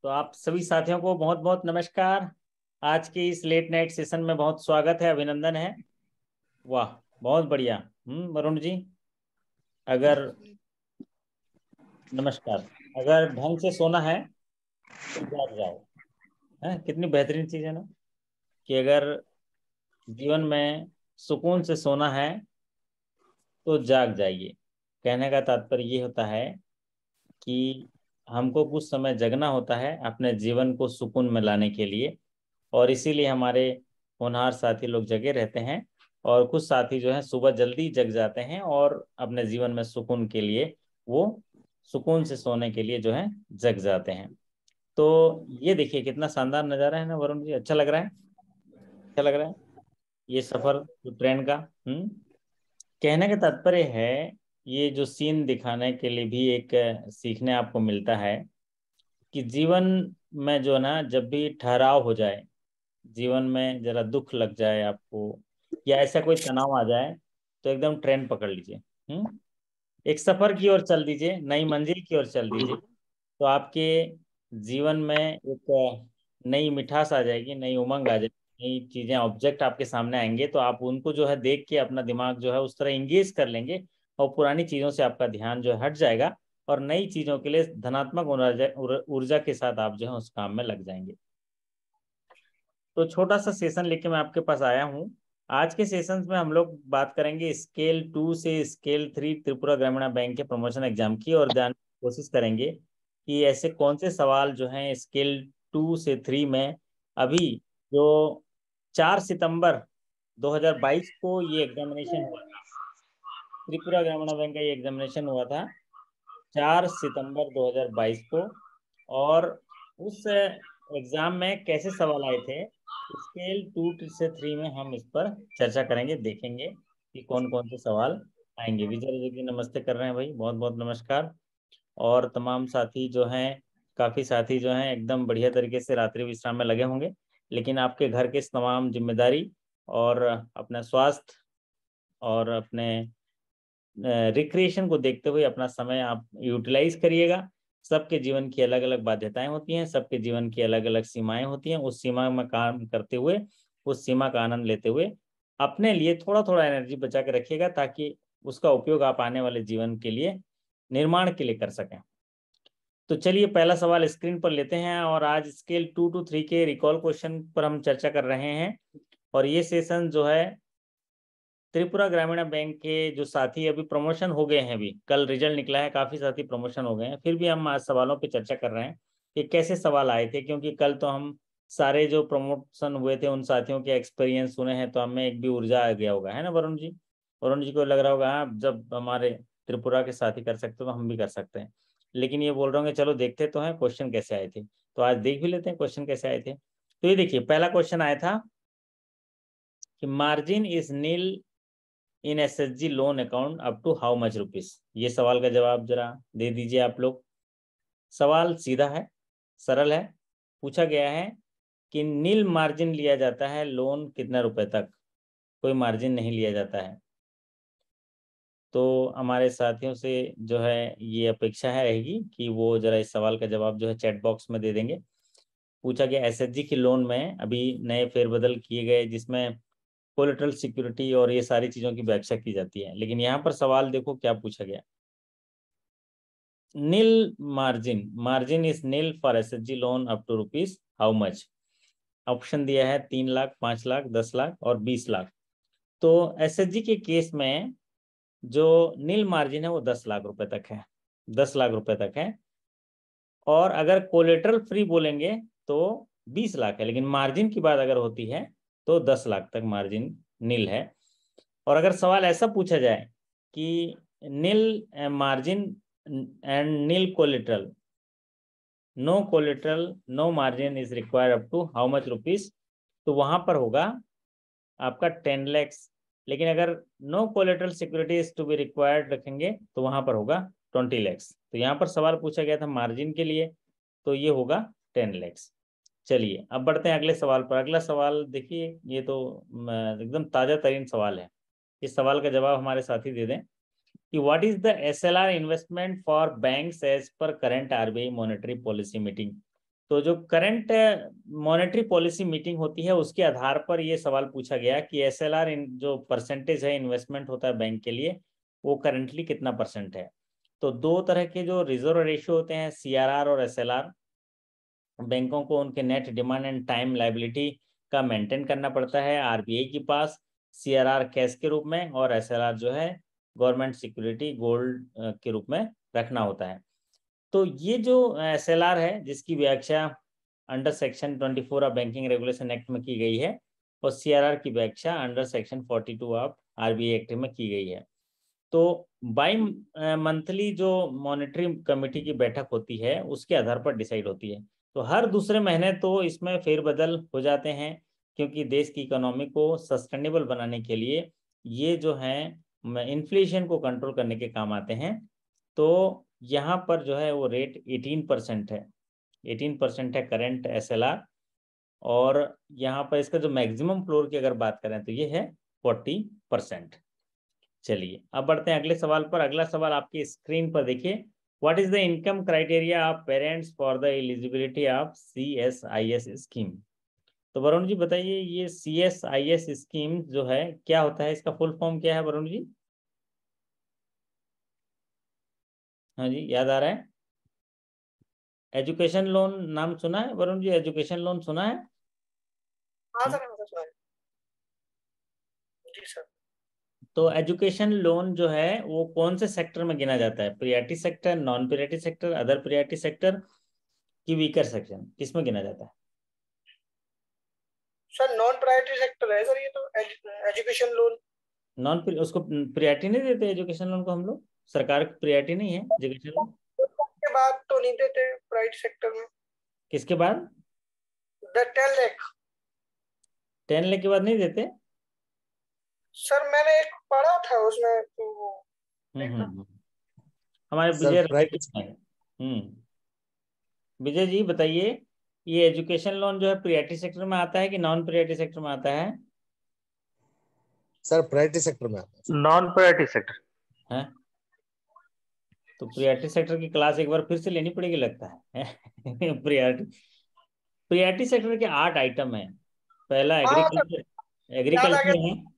तो आप सभी साथियों को बहुत बहुत नमस्कार। आज के इस लेट नाइट सेशन में बहुत स्वागत है, अभिनंदन है। वाह, बहुत बढ़िया। वरुण जी, अगर नमस्कार, अगर ढंग से सोना है तो जाग जाओ। है कितनी बेहतरीन चीज है ना, कि अगर जीवन में सुकून से सोना है तो जाग जाइए। कहने का तात्पर्य ये होता है कि हमको कुछ समय जगना होता है अपने जीवन को सुकून में लाने के लिए, और इसीलिए हमारे होनहार साथी लोग जगे रहते हैं। और कुछ साथी जो हैं सुबह जल्दी जग जाते हैं और अपने जीवन में सुकून के लिए वो सुकून से सोने के लिए जो है जग जाते हैं। तो ये देखिए कितना शानदार नज़ारा है ना वरुण जी, अच्छा लग रहा है, अच्छा लग रहा है ये सफर जो ट्रेन का। हम्म कहने का तात्पर्य है, ये जो सीन दिखाने के लिए भी एक सीखने आपको मिलता है कि जीवन में जो है ना, जब भी ठहराव हो जाए, जीवन में जरा दुख लग जाए आपको, या ऐसा कोई तनाव आ जाए, तो एकदम ट्रेन पकड़ लीजिए। एक सफर की ओर चल दीजिए, नई मंजिल की ओर चल दीजिए। तो आपके जीवन में एक नई मिठास आ जाएगी, नई उमंग आ जाएगी, नई चीजें ऑब्जेक्ट आपके सामने आएंगे, तो आप उनको जो है देख के अपना दिमाग जो है उस तरह इंगेज कर लेंगे, और पुरानी चीजों से आपका ध्यान जो है हट जाएगा, और नई चीजों के लिए धनात्मक ऊर्जा ऊर्जा के साथ आप जो है उस काम में लग जाएंगे। तो छोटा सा सेशन लेके मैं आपके पास आया हूँ। आज के सेशन में हम लोग बात करेंगे स्केल 2 से स्केल 3 त्रिपुरा ग्रामीण बैंक के प्रमोशन एग्जाम की, और जान कोशिश करेंगे कि ऐसे कौन से सवाल जो हैं स्केल 2 से 3 में अभी जो 4 सितंबर 2022 को ये एग्जामिनेशन हुआ था, त्रिपुरा ग्रामीण बैंक का ये एग्जामिनेशन हुआ था 4 सितंबर 2022 को। और उस एग्जाम में कैसे सवाल आए थे, स्केल 2 से 3 में हम इस पर चर्चा करेंगे, देखेंगे कि कौन कौन से सवाल आएंगे। विजय जी नमस्ते कर रहे हैं भाई, बहुत बहुत नमस्कार। और तमाम साथी जो हैं, काफ़ी साथी जो हैं एकदम बढ़िया तरीके से रात्रि विश्राम में लगे होंगे, लेकिन आपके घर के इस तमाम जिम्मेदारी और अपना स्वास्थ्य और अपने रिक्रिएशन को देखते हुए अपना समय आप यूटिलाइज करिएगा। सबके जीवन की अलग अलग बाध्यताएं होती हैं, सबके जीवन की अलग अलग सीमाएं होती हैं। उस सीमा में काम करते हुए, उस सीमा का आनंद लेते हुए अपने लिए थोड़ा थोड़ा एनर्जी बचा के रखिएगा, ताकि उसका उपयोग आप आने वाले जीवन के लिए, निर्माण के लिए कर सकें। तो चलिए पहला सवाल स्क्रीन पर लेते हैं, और आज स्केल 2 to 3 के रिकॉल क्वेश्चन पर हम चर्चा कर रहे हैं। और ये सेशन जो है त्रिपुरा ग्रामीण बैंक के जो साथी अभी प्रमोशन हो गए हैं, अभी कल रिजल्ट निकला है, काफी साथी प्रमोशन हो गए हैं, फिर भी हम आज सवालों पे चर्चा कर रहे हैं कि कैसे सवाल आए थे, क्योंकि कल तो हम सारे जो प्रमोशन हुए थे उन साथियों के एक्सपीरियंस सुने हैं, तो हमें एक भी ऊर्जा आ गया होगा, है ना वरुण जी? वरुण जी को लग रहा होगा हाँ, जब हमारे त्रिपुरा के साथी कर सकते तो हम भी कर सकते हैं। लेकिन ये बोल रहे होंगे चलो देखते तो हैं क्वेश्चन कैसे आए थे, तो आज देख भी लेते हैं क्वेश्चन कैसे आए थे। तो ये देखिए पहला क्वेश्चन आया था कि margin is nil in SHG loan account up to how much rupees. ये सवाल का जवाब जरा दे दीजिए आप लोग। सवाल सीधा है, सरल है। पूछा गया है कि नील मार्जिन लिया जाता है लोन कितने रुपए तक, कोई मार्जिन नहीं लिया जाता है। तो हमारे साथियों से जो है ये अपेक्षा है रहेगी कि वो जरा इस सवाल का जवाब जो है चैट बॉक्स में दे देंगे। पूछा गया एसएचजी के लोन में अभी नए फेरबदल किए गए, जिसमें कोलेटरल सिक्योरिटी और ये सारी चीज़ों की व्याख्या की जाती है, लेकिन यहाँ पर सवाल देखो क्या पूछा गया। Nil margin, margin is nil for SHG loan up to rupees how much. Option दिया है 3 लाख, 5 लाख, 10 लाख और 20 लाख। तो एसएचजी के केस में जो नील मार्जिन है वो 10 लाख रुपए तक है, 10 लाख रुपए तक है। और अगर कोलेटरल फ्री बोलेंगे तो 20 लाख है, लेकिन मार्जिन की बात अगर होती है तो 10 लाख तक मार्जिन नील है। और अगर सवाल ऐसा पूछा जाए कि nil margin and nil collateral, no collateral no margin is required up to how much rupees, तो वहां पर होगा आपका 10 लैक्स। लेकिन अगर no collateral security is to be required रखेंगे तो वहां पर होगा 20 लैक्स। तो यहाँ पर सवाल पूछा गया था मार्जिन के लिए, तो ये होगा 10 लैक्स। चलिए अब बढ़ते हैं अगले सवाल पर। अगला सवाल देखिए, ये तो एकदम ताजा तरीन सवाल है। इस सवाल का जवाब हमारे साथी दे दें कि what is the SLR investment for banks as per current RBI monetary policy meeting. तो जो करंट मॉनेटरी पॉलिसी मीटिंग होती है उसके आधार पर ये सवाल पूछा गया कि एसएलआर जो परसेंटेज है इन्वेस्टमेंट होता है बैंक के लिए, वो करंटली कितना परसेंट है। तो दो तरह के जो रिजर्व रेशियो होते हैं, सीआरआर और एसएलआर, बैंकों को उनके net demand and time liability का मेंटेन करना पड़ता है आरबीआई के पास, सीआरआर कैश के रूप में, और एसएलआर जो है गवर्नमेंट सिक्योरिटी गोल्ड के रूप में रखना होता है। तो ये जो एसएलआर है जिसकी व्याख्या under section 24 of banking regulation act में की गई है, और सीआरआर की व्याख्या under section 42 of RBI act में की गई है। तो बाई मंथली जो मॉनेटरी कमेटी की बैठक होती है उसके आधार पर डिसाइड होती है। तो हर दूसरे महीने तो इसमें फेरबदल हो जाते हैं, क्योंकि देश की इकोनॉमी को सस्टेनेबल बनाने के लिए ये जो है इन्फ्लेशन को कंट्रोल करने के काम आते हैं। तो यहाँ पर जो है वो रेट 18% है, 18% है करंट एसएलआर। और यहाँ पर इसका जो मैक्सिमम फ्लोर की अगर बात करें तो ये है 40%। चलिए अब बढ़ते हैं अगले सवाल पर। अगला सवाल आपकी स्क्रीन पर देखिए, what is the income criteria of parents for the eligibility of CSIS scheme. तो वरुण जी बताइए, ये CSIS स्कीम जो है क्या होता है, इसका फुल फॉर्म क्या है वरुण जी? हाँ जी, याद आ रहा है? एजुकेशन लोन नाम सुना है वरुण जी? एजुकेशन लोन सुना है? हाँ सर, हाँ सर, जी सर। तो एजुकेशन लोन जो है वो कौन से सेक्टर में गिना जाता है? Priority sector, non priority sector, other priority sector की वीकर सेक्शन, किसमें गिना जाता है? सर नॉन प्रायोरिटी सेक्टर है सर, ये तो एजुकेशन लोन। नॉन उसको प्रियॉरिटी नहीं देते एजुकेशन लोन को हम लोग, सरकार की प्रियॉरिटी नहीं है एजुकेशन लोन। के बाद तो नहीं देते प्राइवेट सेक्टर में। किसके बाद? 10 लाख। 10 लाख के बाद नहीं देते? सर मैंने एक पढ़ा था उसमें तो वो देखा। हम्म। हमारे सर विजय प्राइवेट। विजय जी बताइए, ये एजुकेशन लोन जो है प्रियॉरिटी सेक्टर में आता है कि नॉन प्रियॉरिटी सेक्टर में आता है? सर प्राइवेट सेक्टर में आता है। नॉन प्रायोरिटी सेक्टर हैं? तो प्रियॉरिटी सेक्टर की क्लास एक बार फिर से लेनी पड़ेगी लगता है। प्रियॉरिटी प्रियॉरिटी सेक्टर के 8 आइटम है। पहला हाँ सर, एग्रीकल्चर, याद आ एग्रीकल्चर गया। है।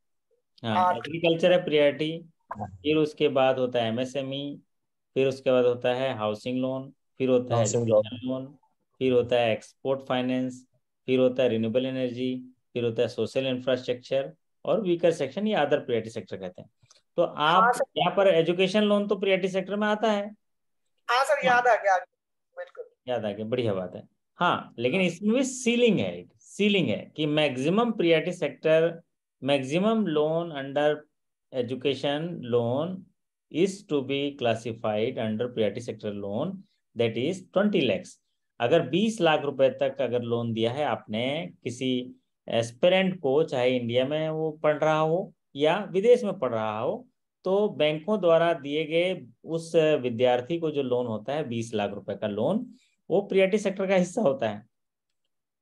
हाँ, 8। एग्रीकल्चर है प्रियॉरिटी। फिर उसके बाद होता है एमएसएमई, फिर उसके बाद होता है हाउसिंग लोन, फिर होता है हाउसिंग लोन। एजुकेशन लोन, फिर होता है एक्सपोर्ट फाइनेंस, फिर होता है रिन्यूएबल एनर्जी, फिर होता है सोशल इंफ्रास्ट्रक्चर, और वीकर सेक्शन ये अदर प्रियॉरिटी सेक्टर कहते हैं। तो हाँ आप सर, यहाँ पर एजुकेशन लोन तो प्रियॉरिटी सेक्टर में आता है। हाँ सर, हाँ, याद आ गया, बिल्कुल। याद आ गया, बढ़िया बात है। हाँ, लेकिन इसमें भी सीलिंग है, एक सीलिंग है कि maximum priority sector, maximum loan under education loan is to be classified under priority sector loan, that is 20 lakhs। अगर 20 लाख रुपए तक अगर लोन दिया है आपने किसी एस्पिरेंट को, चाहे इंडिया में वो पढ़ रहा हो या विदेश में पढ़ रहा हो, तो बैंकों द्वारा दिए गए उस विद्यार्थी को जो लोन होता है 20 लाख रुपए का लोन, वो प्रियॉरिटी सेक्टर का हिस्सा होता है।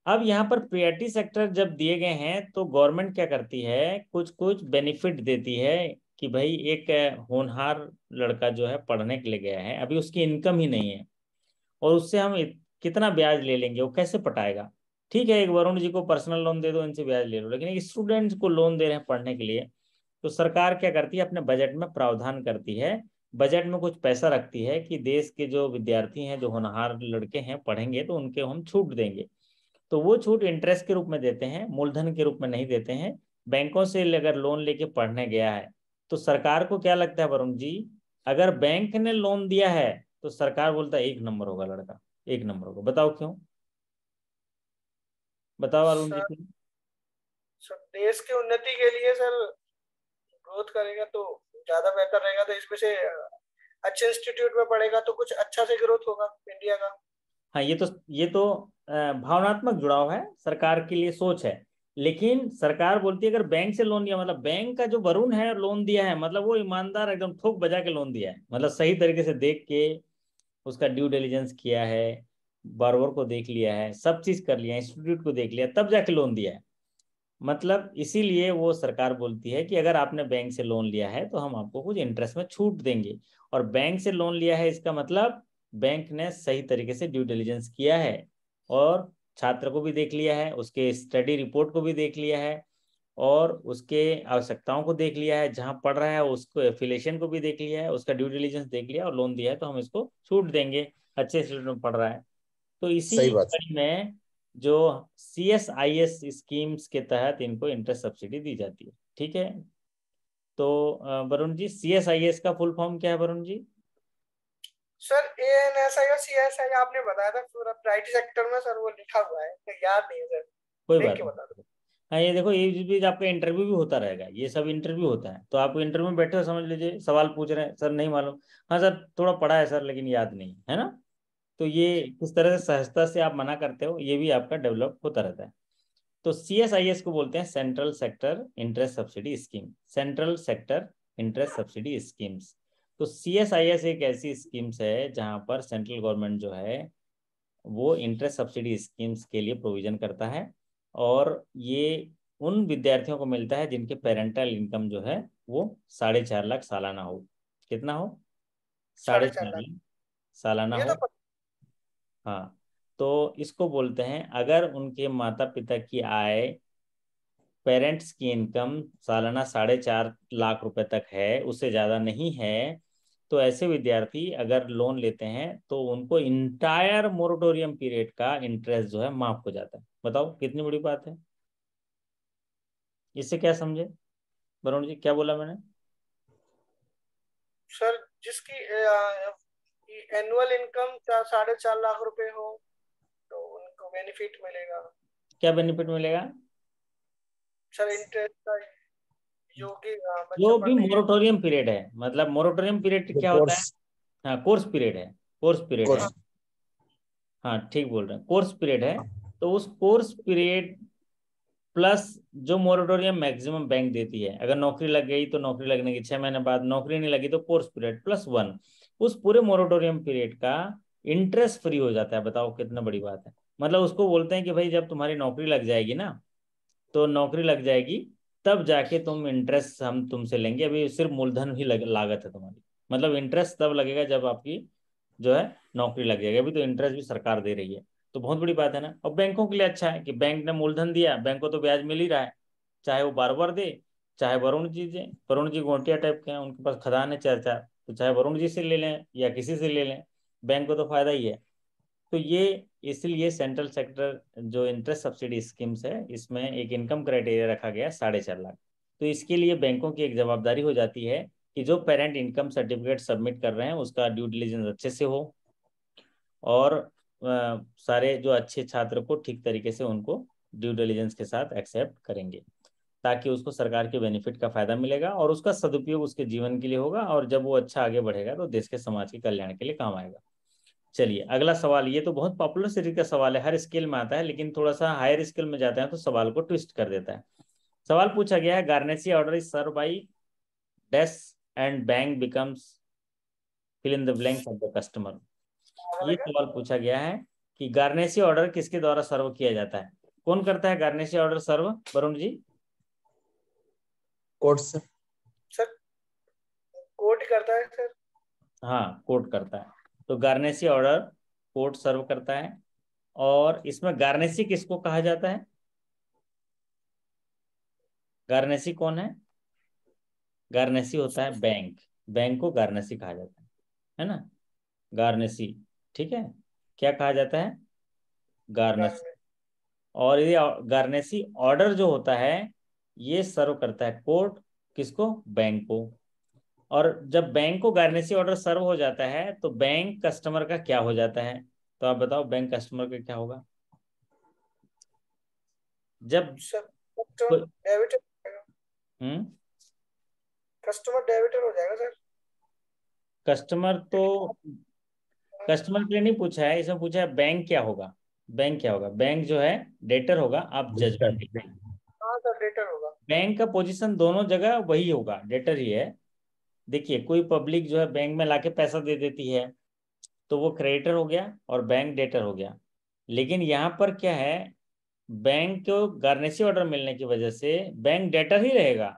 अब यहाँ पर प्रियॉरिटी सेक्टर जब दिए गए हैं तो गवर्नमेंट क्या करती है, कुछ कुछ बेनिफिट देती है कि भाई एक होनहार लड़का जो है पढ़ने के लिए गया है, अभी उसकी इनकम ही नहीं है, और उससे हम कितना ब्याज ले लेंगे, वो कैसे पटाएगा? ठीक है, एक वरुण जी को पर्सनल लोन दे दो, इनसे ब्याज ले लो, लेकिन एक स्टूडेंट को लोन दे रहे हैं पढ़ने के लिए, तो सरकार क्या करती है, अपने बजट में प्रावधान करती है, बजट में कुछ पैसा रखती है कि देश के जो विद्यार्थी हैं, जो होनहार लड़के हैं पढ़ेंगे, तो उनके हम छूट देंगे। तो वो छूट इंटरेस्ट के रूप में देते हैं, मूलधन के रूप में नहीं देते हैं। बैंकों से अगर लोन लेके पढ़ने गया है तो सरकार को क्या लगता है वरुण जी, अगर बैंक ने लोन दिया है तो सरकार बोलता है 1 नंबर होगा लड़का, 1 नंबर होगा। बताओ क्यों? बताओ अरुण जी सर, क्यों? देश की उन्नति के लिए सर, ग्रोथ करेगा तो ज्यादा बेहतर रहेगा, तो इसमें से अच्छे इंस्टीट्यूट में पढ़ेगा तो कुछ अच्छा से ग्रोथ होगा इंडिया का। हाँ, ये तो भावनात्मक जुड़ाव है, सरकार के लिए सोच है। लेकिन सरकार बोलती है अगर बैंक से लोन दिया, मतलब बैंक का जो वरुण है लोन दिया है, मतलब वो ईमानदार एकदम ठोक बजा के लोन दिया है, मतलब सही तरीके से देख के उसका ड्यू डिलिजेंस किया है, बारोवर को देख लिया है, सब चीज कर लिया, इंस्टीट्यूट को देख लिया, तब जाके लोन दिया है। मतलब इसीलिए वो सरकार बोलती है कि अगर आपने बैंक से लोन लिया है तो हम आपको कुछ इंटरेस्ट में छूट देंगे। और बैंक से लोन लिया है इसका मतलब बैंक ने सही तरीके से ड्यू डिलिजेंस किया है, और छात्र को भी देख लिया है, उसके स्टडी रिपोर्ट को भी देख लिया है, और उसके आवश्यकताओं को देख लिया है, जहाँ पढ़ रहा है उसको एफिलिएशन को भी देख लिया है, उसका ड्यू डिलीजेंस देख लिया और लोन दिया है, तो हम इसको छूट देंगे, अच्छे इंस्टीट्यूट में पढ़ रहा है। तो इसी सही बात है। कड़ी में जो CSIS स्कीम्स के तहत इनको इंटरेस्ट सब्सिडी दी जाती है। ठीक है, तो वरुण जी CSIS का फुल फॉर्म क्या है वरुण जी? सर ANSI और CSI आपने बताया था पूरा प्राइवेट सेक्टर में सर, वो लिखा हुआ है, याद नहीं है सर, कोई देख बात के नहीं। बता दो। हाँ, ये देखो, ये बीच आपका इंटरव्यू भी होता रहेगा, ये सब इंटरव्यू होता है, तो आप इंटरव्यू में बैठे हो, समझ लीजिए सवाल पूछ रहे हैं, सर नहीं मालूम, हाँ सर थोड़ा पढ़ा है सर लेकिन याद नहीं है ना, तो ये किस तरह से सहजता से आप मना करते हो, ये भी आपका डेवलप होता रहता है। तो CSIS को बोलते हैं central sector interest subsidy scheme, central sector interest subsidy schemes. तो CSIS एक ऐसी स्कीम्स है जहां पर सेंट्रल गवर्नमेंट जो है वो इंटरेस्ट सब्सिडी स्कीम्स के लिए प्रोविजन करता है, और ये उन विद्यार्थियों को मिलता है जिनके पेरेंटल इनकम जो है वो 4.5 लाख सालाना हो। कितना हो? साढ़े 4.5 चार लाख लाख सालाना ये तो हो। हाँ, तो इसको बोलते हैं अगर उनके माता पिता की आय, पेरेंट्स की इनकम सालाना 4.5 लाख रुपए तक है, उससे ज़्यादा नहीं है, तो ऐसे विद्यार्थी अगर लोन लेते हैं तो उनको इंटायर मोरेटोरियम पीरियड का इंटरेस्ट जो है माफ हो जाता है। बताओ कितनी बड़ी बात है, इससे क्या समझे वरुण जी, क्या बोला मैंने? सर, जिसकी एनुअल इनकम 4.5 लाख रुपए हो तो उनको बेनिफिट मिलेगा। क्या बेनिफिट मिलेगा? सर इंटरेस्ट का, जो कि बच्चे जो भी पढ़ने के मोरेटोरियम पीरियड है, मतलब मोरेटोरियम पीरियड जो क्या होता है? कोर्स हाँ, कोर्स पीरियड है, कोर्स पीरियड है। कोर्स हाँ ठीक बोल रहे हैं, कोर्स पीरियड है। तो उस कोर्स पीरियड प्लस जो मोरेटोरियम मैक्सिमम बैंक देती है, अगर नौकरी लग गई तो नौकरी लगने के 6 महीने बाद, नौकरी नहीं लगी तो कोर्स पीरियड +1, उस पूरे मोरेटोरियम पीरियड का इंटरेस्ट फ्री हो जाता है। बताओ कितना बड़ी बात है। मतलब उसको बोलते हैं कि भाई जब तुम्हारी नौकरी लग जाएगी ना, तो नौकरी लग जाएगी तब जाके तुम इंटरेस्ट हम तुमसे लेंगे, अभी सिर्फ मूलधन ही लागत है तुम्हारी। मतलब इंटरेस्ट तब लगेगा जब आपकी जो है नौकरी लग जाएगी, अभी तो इंटरेस्ट भी सरकार दे रही है। तो बहुत बड़ी बात है ना। और बैंकों के लिए अच्छा है कि बैंक ने मूलधन दिया, बैंक को तो ब्याज मिल ही रहा है, चाहे वो बार बार दे, चाहे वरुण जी दे। वरुण जी गोटिया टाइप के हैं, उनके पास खदान है 4-4, तो चाहे वरुण जी से ले लें या किसी से ले लें, बैंक को तो फायदा ही है। तो ये इसलिए सेंट्रल सेक्टर जो इंटरेस्ट सब्सिडी स्कीम्स है, इसमें एक इनकम क्राइटेरिया रखा गया है 4.5 लाख। तो इसके लिए बैंकों की एक जवाबदारी हो जाती है कि जो पेरेंट इनकम सर्टिफिकेट सबमिट कर रहे हैं उसका ड्यू डिलीजेंस अच्छे से हो, और सारे जो अच्छे छात्र को ठीक तरीके से उनको ड्यू डिलीजेंस के साथ एक्सेप्ट करेंगे, ताकि उसको सरकार के बेनिफिट का फायदा मिलेगा और उसका सदुपयोग उसके जीवन के लिए होगा, और जब वो अच्छा आगे बढ़ेगा तो देश के समाज के कल्याण के लिए काम आएगा। चलिए अगला सवाल, ये तो बहुत पॉपुलर सीरीज का सवाल है, हर स्केल में आता है, लेकिन थोड़ा सा हायर स्केल में जाते हैं तो सवाल को ट्विस्ट कर देता है। सवाल पूछा गया है, garnishee order is serve by dash and bank becomes fill in the blanks of the customer. ये लिए। सवाल पूछा गया है कि गार्नेसी ऑर्डर किसके द्वारा सर्व किया जाता है? कौन करता है गार्नेसी ऑर्डर सर्व, Varun ji? Course sir code करता है सर। हाँ, कोर्ट करता है। तो गार्नेसी ऑर्डर कोर्ट सर्व करता है, और इसमें गार्नेसी किसको कहा जाता है? गार्नेसी कौन है? गार्नेसी होता है बैंक, बैंक को गार्नेसी कहा जाता है ना, गार्नेसी। ठीक है, क्या कहा जाता है? गार्नेसी। और ये गार्नेसी ऑर्डर जो होता है ये सर्व करता है कोर्ट, किसको? बैंक को। और जब बैंक को गार्नेसी ऑर्डर सर्व हो जाता है तो बैंक कस्टमर का क्या हो जाता है? तो आप बताओ बैंक कस्टमर का क्या होगा जब सर कस्टमर कोई- डेबिटर, हम्म कस्टमर डेबिटर हो जाएगा सर। कस्टमर तो, कस्टमर के लिए नहीं पूछा है, इसमें पूछा है बैंक क्या होगा। बैंक क्या होगा? बैंक जो है डेटर होगा, आप जजमेंट देखिए। हाँ सर, डेटर होगा। बैंक का पोजीशन दोनों जगह वही होगा, डेटर ही है। देखिए कोई पब्लिक जो है बैंक में लाके पैसा दे देती है तो वो क्रेडिटर हो गया और बैंक डेटर हो गया। लेकिन यहाँ पर क्या है, बैंक को गार्नेसी ऑर्डर मिलने की वजह से बैंक डेटर ही रहेगा,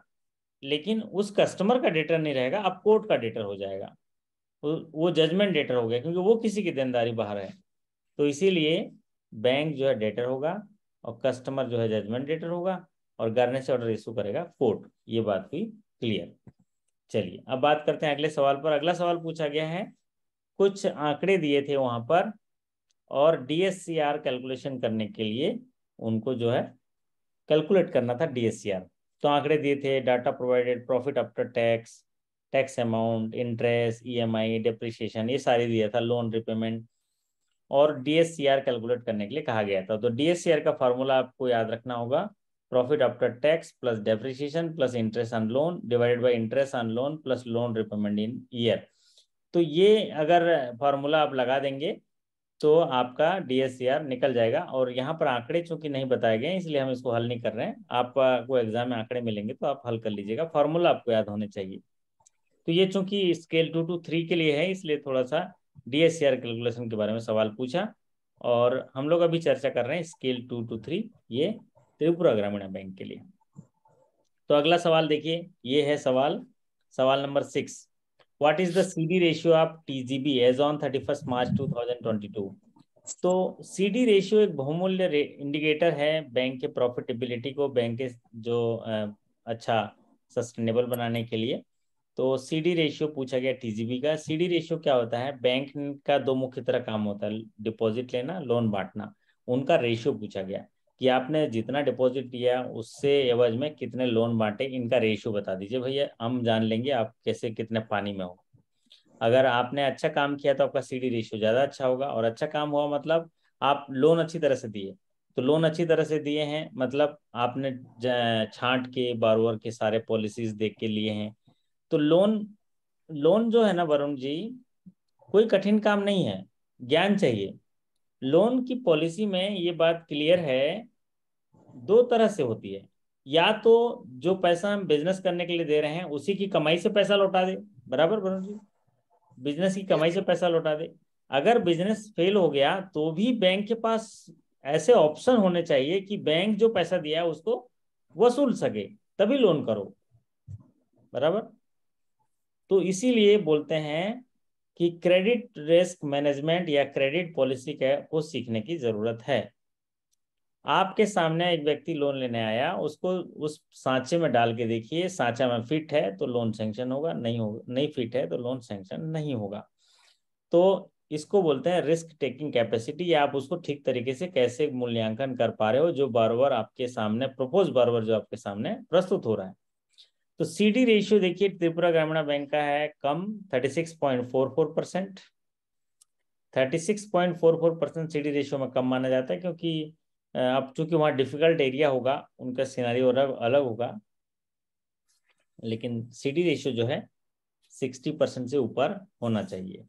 लेकिन उस कस्टमर का डेटर नहीं रहेगा, अब कोर्ट का डेटर हो जाएगा। वो जजमेंट डेटर हो गया, क्योंकि वो किसी की देनदारी बाहर है। तो इसीलिए बैंक जो है डेटर होगा और कस्टमर जो है जजमेंट डेटर होगा और गारंटी ऑर्डर इशू करेगा कोर्ट। ये बात हुई क्लियर। चलिए अब बात करते हैं अगले सवाल पर। अगला सवाल पूछा गया है, कुछ आंकड़े दिए थे वहां पर और डीएससीआर कैलकुलेशन करने के लिए उनको जो है कैलकुलेट करना था डीएससीआर। तो आंकड़े दिए थे, data provided, profit after tax, tax amount, interest, EMI, depreciation, ये सारी दिया था, लोन रिपेमेंट, और डीएससीआर कैलकुलेट करने के लिए कहा गया था। तो डीएससीआर का फॉर्मूला आपको याद रखना होगा, profit after tax plus depreciation plus interest on loan divided by interest on loan plus lone repayment in year. तो ये अगर फॉर्मूला आप लगा देंगे तो आपका डीएससीआर निकल जाएगा। और यहाँ पर आंकड़े चूंकि नहीं बताए गए इसलिए हम इसको हल नहीं कर रहे हैं, आपको एग्जाम में आंकड़े मिलेंगे तो आप हल कर लीजिएगा, फॉर्मूला आपको याद होने चाहिए। तो ये चूंकि स्केल 2 to 3 के लिए है इसलिए थोड़ा सा डीएससीआर कैलकुलेशन के बारे में सवाल पूछा, और हम लोग अभी चर्चा कर रहे हैं स्केल 2 to 3, ये त्रिपुरा ग्रामीण बैंक के लिए। तो अगला सवाल देखिए, ये है सवाल number 6। What is the CD ratio of TGB as on 31 March 2022? तो सीडी रेशियो एक बहुमूल्य इंडिकेटर है बैंक के प्रॉफिटेबिलिटी को, बैंक के जो अच्छा सस्टेनेबल बनाने के लिए। तो सीडी रेशियो पूछा गया टीजीबी का। सीडी रेशियो क्या होता है, बैंक का दो मुख्य तरह काम होता है, डिपॉजिट लेना, लोन बांटना। उनका रेशियो पूछा गया कि आपने जितना डिपॉजिट लिया उससे एवज में कितने लोन बांटे, इनका रेशियो बता दीजिए भैया, हम जान लेंगे आप कैसे कितने पानी में हो। अगर आपने अच्छा काम किया तो आपका सीडी रेशियो ज़्यादा अच्छा होगा, और अच्छा काम हुआ मतलब आप लोन अच्छी तरह से दिए। तो लोन अच्छी तरह से दिए हैं मतलब आपने छांट के बारोवर के सारे पॉलिसीज देख के लिए हैं। तो लोन लोन जो है ना वरुण जी, कोई कठिन काम नहीं है, ज्ञान चाहिए। लोन की पॉलिसी में ये बात क्लियर है, दो तरह से होती है। या तो जो पैसा हम बिजनेस करने के लिए दे रहे हैं उसी की कमाई से पैसा लौटा दे, बराबर वरुण जी, बिजनेस की कमाई से पैसा लौटा दे। अगर बिजनेस फेल हो गया तो भी बैंक के पास ऐसे ऑप्शन होने चाहिए कि बैंक जो पैसा दिया है उसको वसूल सके, तभी लोन करो, बराबर। तो इसीलिए बोलते हैं कि क्रेडिट रिस्क मैनेजमेंट या क्रेडिट पॉलिसी को सीखने की जरूरत है। आपके सामने एक व्यक्ति लोन लेने आया, उसको उस सांचे में डाल के देखिए, सांचा में फिट है तो लोन सैंक्शन होगा, नहीं होगा, नहीं फिट है तो लोन सैंक्शन नहीं होगा। तो इसको बोलते हैं रिस्क टेकिंग कैपेसिटी, या आप उसको ठीक तरीके से कैसे मूल्यांकन कर पा रहे हो जो बारोवर आपके सामने, प्रपोज बारोवर जो आपके सामने प्रस्तुत हो रहा है। तो सीडी रेशियो देखिए त्रिपुरा ग्रामीण बैंक का है कम 36.44%। 36.44% सीडी रेशियो में कम माना जाता है क्योंकि अब चूंकि वहाँ डिफिकल्ट एरिया होगा, उनका सिनारियो अलग होगा, लेकिन सीडी रेशियो जो है 60% से ऊपर होना चाहिए।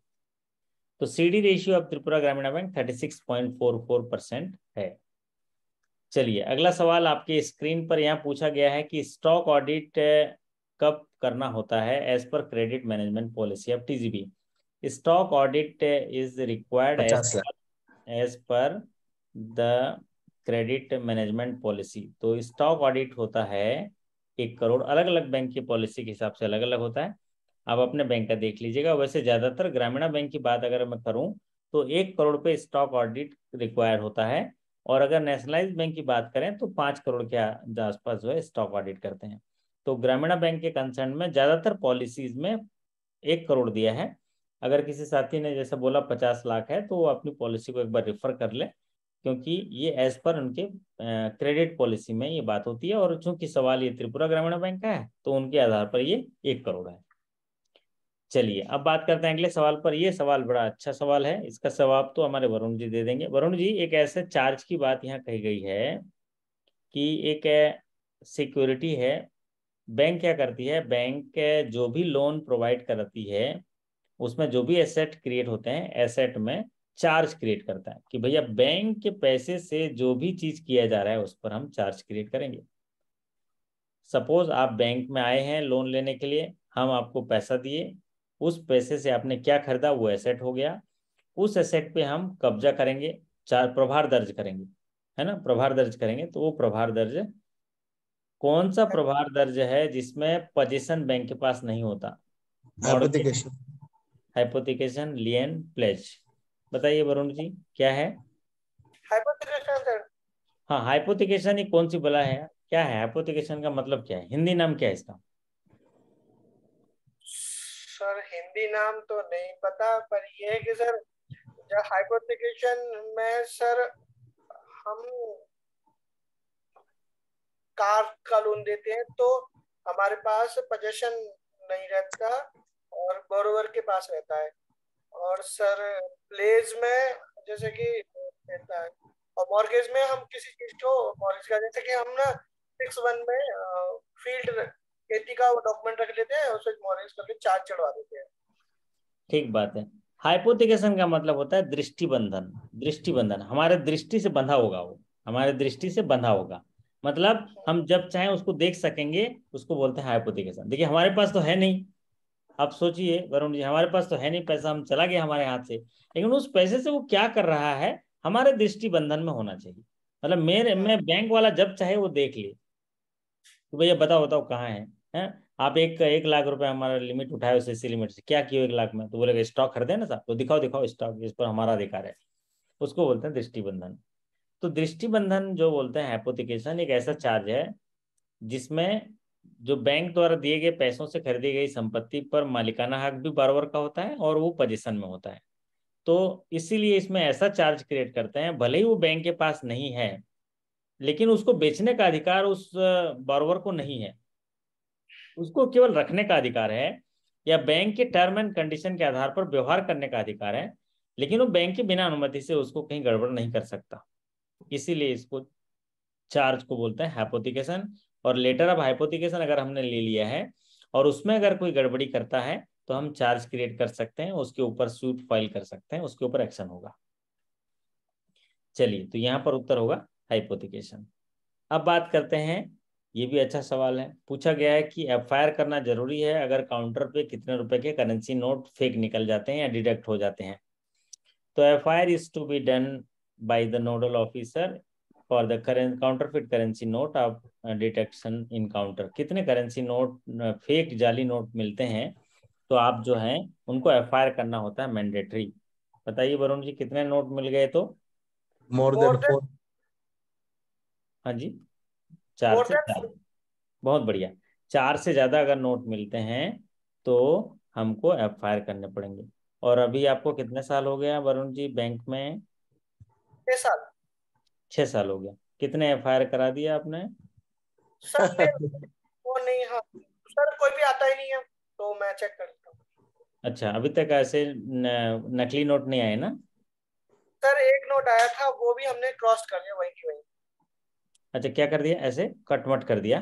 तो सीडी रेशियो अब त्रिपुरा ग्रामीण बैंक 36.44% है। चलिए अगला सवाल आपके स्क्रीन पर यहाँ पूछा गया है कि स्टॉक ऑडिट कब करना होता है as per credit management policy of TGB. Stock audit is required 50 lakh. As per the credit management policy. तो स्टॉक ऑडिट होता है 1 करोड़, अलग अलग बैंक की पॉलिसी के हिसाब से अलग अलग होता है, आप अपने बैंक का देख लीजिएगा। वैसे ज्यादातर ग्रामीण बैंक की बात अगर मैं करूं तो 1 करोड़ पे स्टॉक ऑडिट रिक्वायर होता है, और अगर नेशनलाइज बैंक की बात करें तो 5 करोड़ के आसपास जो है स्टॉक ऑडिट करते हैं। तो ग्रामीण बैंक के कंसर्न में ज्यादातर पॉलिसीज में 1 करोड़ दिया है। अगर किसी साथी ने जैसे बोला 50 लाख है तो वो अपनी पॉलिसी को एक बार रेफर कर ले, क्योंकि ये एज पर उनके क्रेडिट पॉलिसी में ये बात होती है, और चूंकि सवाल ये त्रिपुरा ग्रामीण बैंक का है तो उनके आधार पर ये 1 करोड़ है। चलिए अब बात करते हैं अगले सवाल पर। ये सवाल बड़ा अच्छा सवाल है, इसका जवाब तो हमारे वरुण जी दे देंगे। वरुण जी, एक ऐसे चार्ज की बात यहाँ कही गई है कि एक सिक्योरिटी है, बैंक क्या करती है, बैंक जो भी लोन प्रोवाइड करती है उसमें जो भी एसेट क्रिएट होते हैं, एसेट में चार्ज क्रिएट करता है कि भैया बैंक के पैसे से जो भी चीज किया जा रहा है उस पर हम चार्ज क्रिएट करेंगे। सपोज आप बैंक में आए हैं लोन लेने के लिए, हम आपको पैसा दिए, उस पैसे से आपने क्या खरीदा वो एसेट हो गया, उस एसेट पे हम कब्जा करेंगे, चार प्रभार दर्ज करेंगे, है ना, प्रभार दर्ज करेंगे। तो वो प्रभार दर्ज कौन सा प्रभार दर्ज है जिसमें पोजीशन बैंक के पास नहीं होता? Mortgage, application. Hypothecation, lien, pledge. बताइए वरुण जी क्या है? हाइपोथेकेशन हाँ, हाइपोथिकेशन ही कौन सी बला है? क्या है हाइपोथिकेशन का मतलब, क्या है हिंदी नाम, क्या है इसका? सर हिंदी नाम तो नहीं पता, पर ये है कि सर जब हाइपोथिकेशन में सर हम कार का लोन देते हैं तो हमारे पास पोजेशन नहीं रहता और बोरोवर के पास रहता है। और सर प्लेज में जैसे कि रहता है, और मॉर्गेज में हम किसी चीज को मॉर्गेज का, जैसे कि हम ना 6(1) में फील्ड खेती का डॉक्यूमेंट रख लेते हैं, उसको मॉर्गेज करके चार्ज चढ़वा देते हैं। ठीक बात है। हाइपोथिकेशन का मतलब होता है दृष्टिबंधन। दृष्टिबंधन, हमारे दृष्टि से बंधा होगा, वो हमारे दृष्टि से बंधा होगा, मतलब हम जब चाहें उसको देख सकेंगे, उसको बोलते हैं हाइपोथिकेशन। देखिए हमारे पास तो है नहीं, आप सोचिए वरुण जी, हमारे पास तो है नहीं पैसा, हम चला गया हमारे हाथ से, लेकिन उस पैसे से वो क्या कर रहा है हमारे दृष्टिबंधन में होना चाहिए। मतलब मेरे मैं बैंक वाला जब चाहे वो देख ले तो भैया बताओ बताओ कहाँ है? आप 1 लाख रुपए हमारा लिमिट उठाए उस इसी लिमिट से, क्या किए 1 लाख में? तो बोलेगा स्टॉक खरीदे ना साहब, तो दिखाओ दिखाओ स्टॉक, इस पर हमारा अधिकार है। उसको बोलते हैं दृष्टिबंधन। तो दृष्टिबंधन जो बोलते हैं हाइपोथिकेशन, एक ऐसा चार्ज है जिसमें जो बैंक द्वारा दिए गए पैसों से खरीदी गई संपत्ति पर मालिकाना हक भी बारोवर का होता है और वो पोजीशन में होता है। तो इसीलिए इसमें ऐसा चार्ज क्रिएट करते हैं, भले ही वो बैंक के पास नहीं है लेकिन उसको बेचने का अधिकार उस बारोवर को नहीं है, उसको केवल रखने का अधिकार है, या बैंक के टर्म एंड कंडीशन के आधार पर व्यवहार करने का अधिकार है, लेकिन वो बैंक के बिना अनुमति से उसको कहीं गड़बड़ नहीं कर सकता। इसीलिए इसको चार्ज को बोलते हैं हाइपोथिकेशन। और लेटर ऑफ हाइपोथिकेशन अगर हमने ले लिया है और उसमें अगर कोई गड़बड़ी करता है तो हम चार्ज क्रिएट कर सकते हैं, उसके ऊपर सूट फाइल कर सकते हैं, उसके ऊपर एक्शन होगा। चलिए, तो यहाँ पर उत्तर होगा हाइपोथिकेशन। अब बात करते हैं, ये भी अच्छा सवाल है, पूछा गया है कि एफआईआर करना जरूरी है अगर काउंटर पे कितने रुपए के करेंसी नोट फेक निकल जाते हैं या डिडक्ट हो जाते हैं। तो FIR is to be done by the nodal officer for the counterfeit currency note of detection in counter. कितने करेंसी नोट फेक जाली नोट मिलते हैं तो आप जो हैं उनको एफआईआर करना होता है मैंडेटरी। बताइए वरुण जी, कितने नोट मिल गए तो? मोर मोर देन देन 4। हाँ जी, 4 मोर से देन 4। बहुत बढ़िया। 4 से ज्यादा अगर नोट मिलते हैं तो हमको एफआईआर करने पड़ेंगे। और अभी आपको कितने साल हो गया वरुण जी बैंक में? 6 साल। 6 साल हो गया। कितने एफआईआर करा दिया आपने? सर मैं वो नहीं, हाँ सर कोई भी आता ही नहीं है तो मैं चेक कर लेता हूँ। अच्छा, अभी तक ऐसे नकली नोट नहीं आए ना? सर एक नोट आया था, वो भी हमने क्रॉस कर लिया वहीं की वहीं। अच्छा, क्या कर दिया? ऐसे कटमट कर दिया?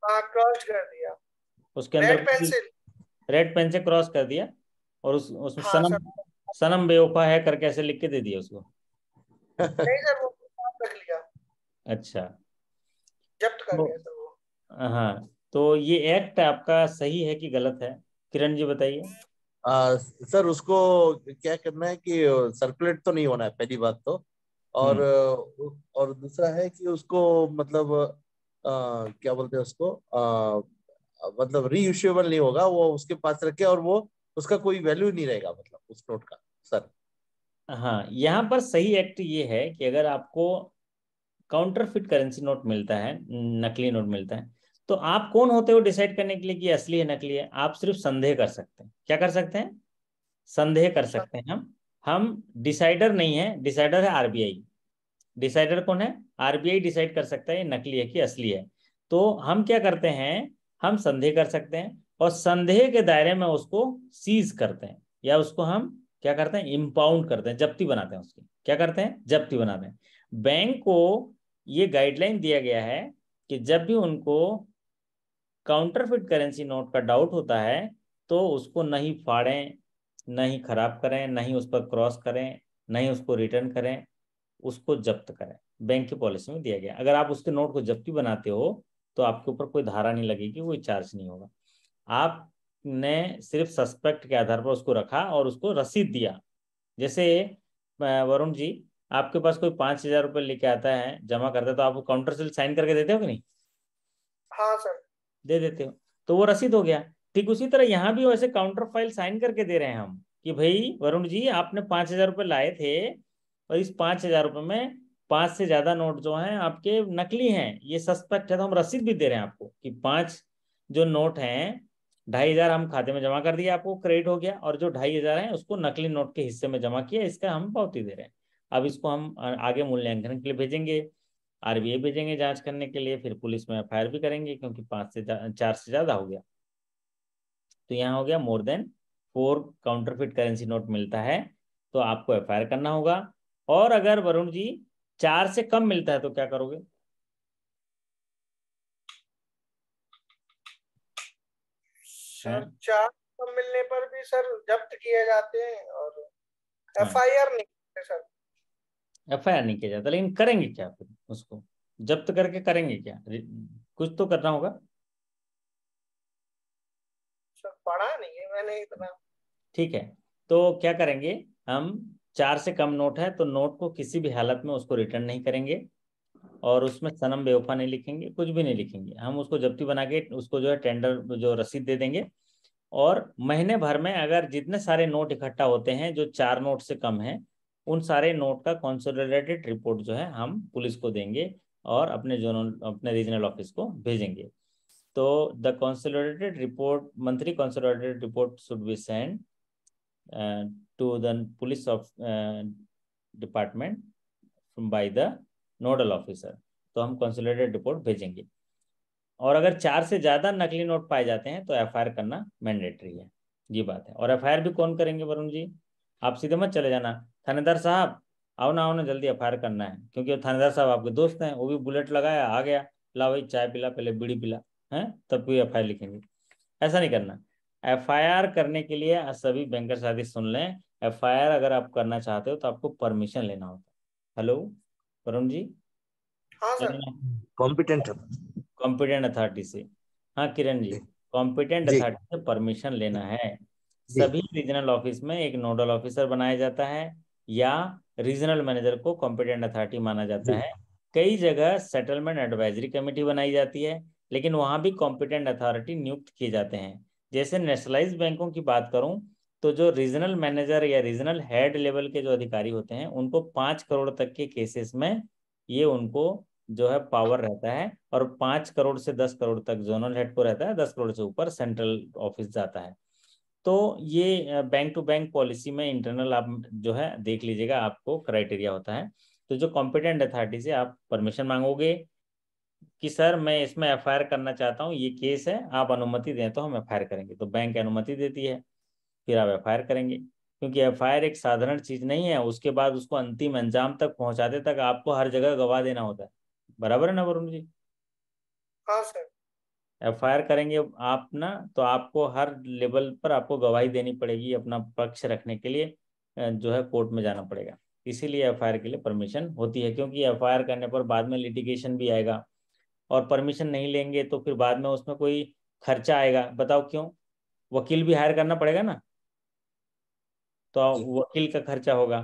हाँ क्रॉस कर दिया। उसके अंदर रेड पेंसिल। रेड पेन से क्रॉस कर दिया और उसमें हाँ सनम, सर। सनम बेवफा है करके ऐसे लिख के दे दिया उसको? नहीं सर, वो साथ रख लिया, अच्छा। जब्त कर तो लिया सर वो। हाँ, तो ये एक्ट आपका सही है कि गलत है? किरण जी बताइए। सर उसको क्या करना है कि सर्कुलेट तो नहीं होना है, पहली बात तो। और हम्म। दूसरा है कि उसको मतलब क्या बोलते हैं उसको, मतलब रीइश्यूएबल नहीं होगा, वो उसके पास रखे और वो उसका कोई वैल्यू नहीं रहेगा मतलब उस नोट का सर। हाँ, यहाँ पर सही एक्ट ये है कि अगर आपको काउंटरफिट करेंसी नोट मिलता है, नकली नोट मिलता है, तो आप कौन होते हो डिसाइड करने के लिए कि असली है नकली है? आप सिर्फ संदेह कर सकते हैं। क्या कर सकते हैं? संदेह कर सर सकते हैं हम डिसाइडर नहीं है, डिसाइडर है आरबीआई। डिसाइडर कौन है? आरबीआई डिसाइड कर सकता है ये नकली है कि असली है। तो हम क्या करते हैं, हम संदेह कर सकते हैं और संदेह के दायरे में उसको सीज करते हैं, या उसको हम क्या करते हैं, इम्पाउंड करते हैं, जब्ती बनाते हैं उसकी। क्या करते हैं? जब्ती बनाते हैं। बैंक को ये गाइडलाइन दिया गया है कि जब भी उनको काउंटरफिट करेंसी नोट का डाउट होता है तो उसको नहीं फाड़ें, नहीं खराब करें, नहीं उस पर क्रॉस करें, नहीं उसको रिटर्न करें, उसको जब्त करें। बैंक की पॉलिसी में दिया गया, अगर आप उसके नोट को जब्ती बनाते हो तो आपके ऊपर कोई धारा नहीं लगेगी, कोई चार्ज नहीं होगा। आपने सिर्फ सस्पेक्ट के आधार पर उसको रखा और उसको रसीद दिया। जैसे वरुण जी, आपके पास कोई 5,000 रुपये लेके आता है, जमा करता है, तो आपको काउंटर से साइन करके देते हो कि नहीं? हाँ सर। दे देते हो, तो वो रसीद हो गया। ठीक उसी तरह यहाँ भी वैसे काउंटर फाइल साइन करके दे रहे हैं हम कि भाई वरुण जी आपने 5,000 रुपये लाए थे और इस 5,000 रुपये में 5 से ज्यादा नोट जो हैं आपके नकली हैं, ये सस्पेक्ट है, तो हम रसीद भी दे रहे हैं आपको कि 5 जो नोट हैं 2,500 हम खाते में जमा कर दिए, आपको क्रेडिट हो गया, और जो 2,500 है उसको नकली नोट के हिस्से में जमा किया, इसका हम पावती दे रहे हैं। अब इसको हम आगे मूल्यांकन के लिए भेजेंगे, आरबीआई भेजेंगे जांच करने के लिए, फिर पुलिस में एफआईआर भी करेंगे क्योंकि 4 से ज्यादा हो गया। तो यहाँ हो गया more than 4 counterfeit currency note मिलता है तो आपको एफआईआर करना होगा। और अगर वरुण जी 4 से कम मिलता है तो क्या करोगे? सर 4 कम मिलने पर भी सर जब्त किए जाते हैं और हाँ, एफआईआर नहीं करते सर। एफआईआर नहीं किया जाता, लेकिन करेंगे क्या फिर उसको? जब्त करके करेंगे क्या? कुछ तो करना होगा। सर पढ़ा नहीं है मैंने इतना। ठीक है, तो क्या करेंगे हम, 4 से कम नोट है तो नोट को किसी भी हालत में उसको रिटर्न नहीं करेंगे, और उसमें सनम बेवफा नहीं लिखेंगे, कुछ भी नहीं लिखेंगे, हम उसको जब्ती बना के उसको जो है टेंडर जो रसीद दे देंगे। और महीने भर में अगर जितने सारे नोट इकट्ठा होते हैं जो 4 नोट से कम है, उन सारे नोट का कंसोलिडेटेड रिपोर्ट जो है हम पुलिस को देंगे और अपने जोनल अपने रीजनल ऑफिस को भेजेंगे। तो the consolidated report, monthly consolidated report should be send to the police of department by the nodal officer. तो हम कंसोलिडेटेड रिपोर्ट भेजेंगे। और अगर 4 से ज्यादा नकली नोट पाए जाते हैं तो एफआईआर करना मैंडेटरी है, ये बात है। और एफआईआर भी कौन करेंगे वरुण जी? आप सीधे मत चले जाना, थानेदार साहब आओ ना जल्दी एफआईआर करना है, क्योंकि वो थानेदार साहब आपके दोस्त हैं, वो भी बुलेट लगाया आ गया, ला भाई चाय पिला, पहले बीड़ी पिला, है तब कोई एफआईआर लिखेंगे। ऐसा नहीं करना। एफआईआर करने के लिए सभी बैंकर साथी सुन लें, एफआईआर अगर आप करना चाहते हो तो आपको परमिशन लेना होता है। हेलो वरुण जी, हाँ सर। कॉम्पिटेंट है। कॉम्पिटेंट अथॉरिटी से। हाँ किरण जी, कॉम्पिटेंट जी अथॉरिटी से परमिशन लेना है। जी सभी रीजनल ऑफिस में एक नोडल ऑफिसर बनाया जाता है, या रीजनल मैनेजर को कॉम्पिटेंट अथॉरिटी माना जाता जी है। कई जगह सेटलमेंट एडवाइजरी कमेटी बनाई जाती है, लेकिन वहां भी कॉम्पिटेंट अथॉरिटी नियुक्त किए जाते हैं। जैसे नेशनलाइज्ड बैंकों की बात करूं तो जो रीजनल मैनेजर या रीजनल हेड लेवल के जो अधिकारी होते हैं उनको 5 करोड़ तक के केसेस में ये उनको जो है पावर रहता है, और 5 करोड़ से 10 करोड़ तक जोनल हेड को रहता है, 10 करोड़ से ऊपर सेंट्रल ऑफिस जाता है। तो ये बैंक टू बैंक पॉलिसी में इंटरनल आप जो है देख लीजिएगा, आपको क्राइटेरिया होता है। तो जो कॉम्पिटेंट अथॉरिटी से आप परमिशन मांगोगे कि सर मैं इसमें एफआईआर करना चाहता हूँ, ये केस है, आप अनुमति दें तो हम एफआईआर करेंगे, तो बैंक अनुमति देती है, फिर आप एफआईआर करेंगे। क्योंकि एफआईआर एक साधारण चीज नहीं है, उसके बाद उसको अंतिम अंजाम तक पहुंचाते तक आपको हर जगह गवाह देना होता है। बराबर है ना वरुण जी? हाँ सर। एफआईआर करेंगे आप ना, तो आपको हर लेवल पर आपको गवाही देनी पड़ेगी, अपना पक्ष रखने के लिए जो है कोर्ट में जाना पड़ेगा। इसीलिए एफआईआर के लिए परमिशन होती है, क्योंकि एफआईआर करने पर बाद में लिटिगेशन भी आएगा, और परमिशन नहीं लेंगे तो फिर बाद में उसमें कोई खर्चा आएगा, बताओ क्यों? वकील भी हायर करना पड़ेगा ना, तो जी वकील का खर्चा होगा।